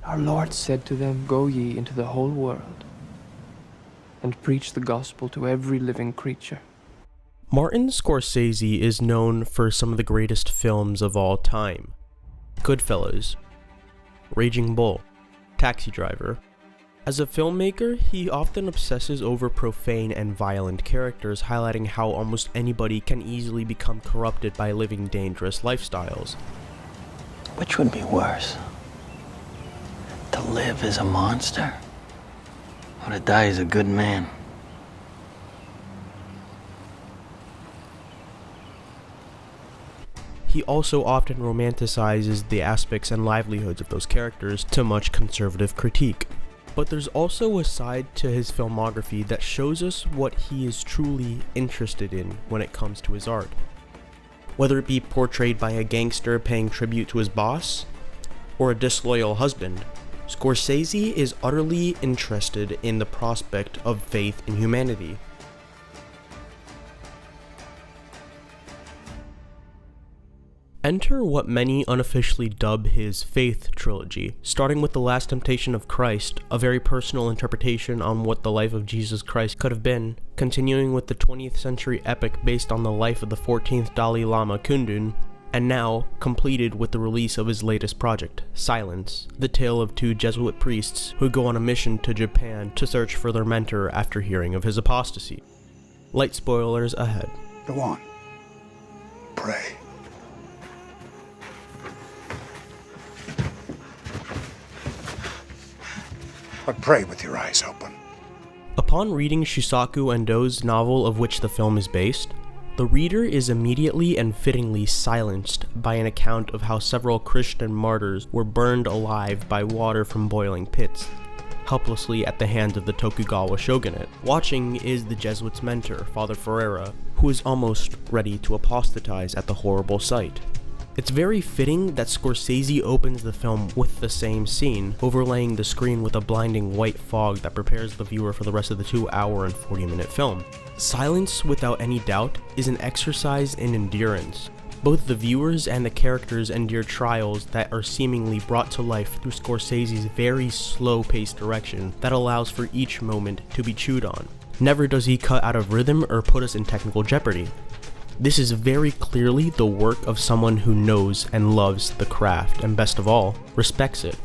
Our Lord said to them, "Go ye into the whole world and preach the gospel to every living creature." Martin Scorsese is known for some of the greatest films of all time. Goodfellas, Raging Bull, Taxi Driver. As a filmmaker, he often obsesses over profane and violent characters, highlighting how almost anybody can easily become corrupted by living dangerous lifestyles. Which would be worse? To live as a monster, or to die as a good man? He also often romanticizes the aspects and livelihoods of those characters to much conservative critique. But there's also a side to his filmography that shows us what he is truly interested in when it comes to his art. Whether it be portrayed by a gangster paying tribute to his boss, or a disloyal husband, Scorsese is utterly interested in the prospect of faith in humanity. Enter what many unofficially dub his Faith trilogy, starting with The Last Temptation of Christ, a very personal interpretation on what the life of Jesus Christ could have been, continuing with the 20th century epic based on the life of the 14th Dalai Lama Kundun, and now completed with the release of his latest project, Silence, the tale of two Jesuit priests who go on a mission to Japan to search for their mentor after hearing of his apostasy. Light spoilers ahead. Go on. Pray. But pray with your eyes open. Upon reading Shusaku Endo's novel of which the film is based, the reader is immediately and fittingly silenced by an account of how several Christian martyrs were burned alive by water from boiling pits, helplessly at the hands of the Tokugawa shogunate. Watching is the Jesuits' mentor, Father Ferreira, who is almost ready to apostatize at the horrible sight. It's very fitting that Scorsese opens the film with the same scene, overlaying the screen with a blinding white fog that prepares the viewer for the rest of the 2-hour and 40-minute film. Silence, without any doubt, is an exercise in endurance. Both the viewers and the characters endure trials that are seemingly brought to life through Scorsese's very slow-paced direction that allows for each moment to be chewed on. Never does he cut out of rhythm or put us in technical jeopardy. This is very clearly the work of someone who knows and loves the craft, and best of all, respects it.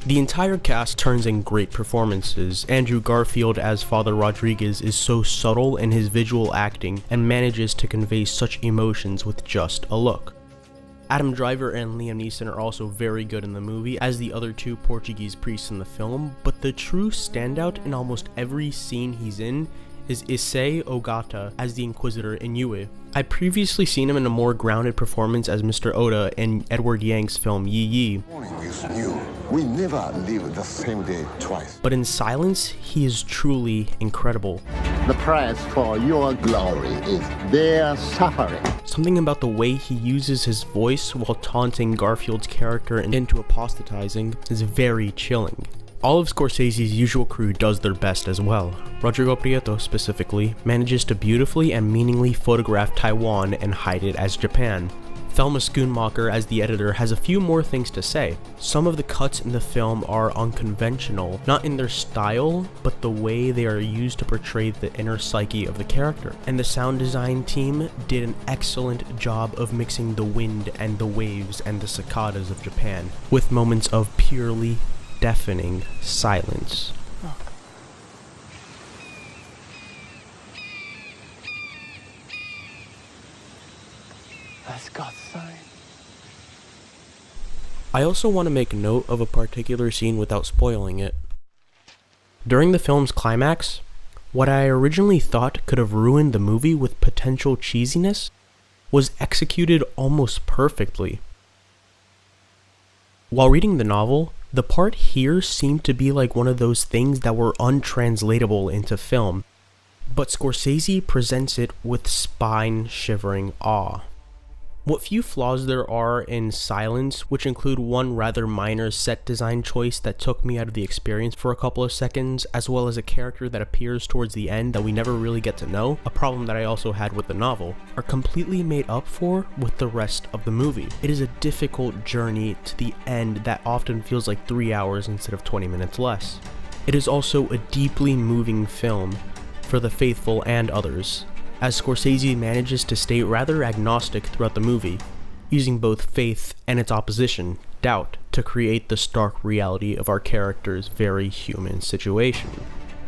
The entire cast turns in great performances. Andrew Garfield as Father Rodriguez is so subtle in his visual acting and manages to convey such emotions with just a look. Adam Driver and Liam Neeson are also very good in the movie as the other two Portuguese priests in the film, but the true standout in almost every scene he's in is Issei Ogata as the Inquisitor in Yue. I'd previously seen him in a more grounded performance as Mr. Oda in Edward Yang's film Yi Yi. Morning is new. We never live the same day twice. But in Silence, he is truly incredible. The price for your glory is their suffering. Something about the way he uses his voice while taunting Garfield's character into apostatizing is very chilling. All of Scorsese's usual crew does their best as well. Rodrigo Prieto, specifically, manages to beautifully and meaningly photograph Taiwan and hide it as Japan. Thelma Schoonmaker as the editor has a few more things to say. Some of the cuts in the film are unconventional, not in their style, but the way they are used to portray the inner psyche of the character. And the sound design team did an excellent job of mixing the wind and the waves and the cicadas of Japan, with moments of purely deafening silence. That's God's sign. I also want to make note of a particular scene without spoiling it. During the film's climax, what I originally thought could have ruined the movie with potential cheesiness was executed almost perfectly. While reading the novel, the part here seemed to be like one of those things that were untranslatable into film, but Scorsese presents it with spine-shivering awe. What few flaws there are in Silence, which include one rather minor set design choice that took me out of the experience for a couple of seconds, as well as a character that appears towards the end that we never really get to know, a problem that I also had with the novel, are completely made up for with the rest of the movie. It is a difficult journey to the end that often feels like 3 hours instead of 20 minutes less. It is also a deeply moving film for the faithful and others, as Scorsese manages to stay rather agnostic throughout the movie, using both faith and its opposition, doubt, to create the stark reality of our character's very human situation.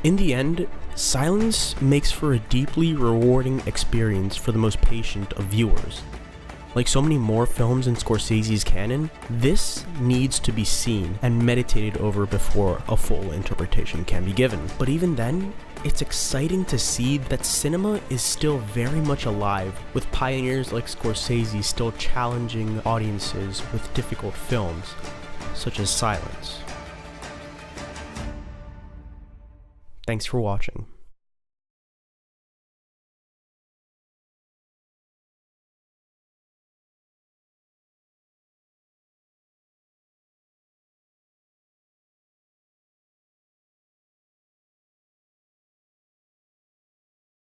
In the end, Silence makes for a deeply rewarding experience for the most patient of viewers. Like so many more films in Scorsese's canon, this needs to be seen and meditated over before a full interpretation can be given. But even then, it's exciting to see that cinema is still very much alive, with pioneers like Scorsese still challenging audiences with difficult films, such as Silence. Thanks for watching.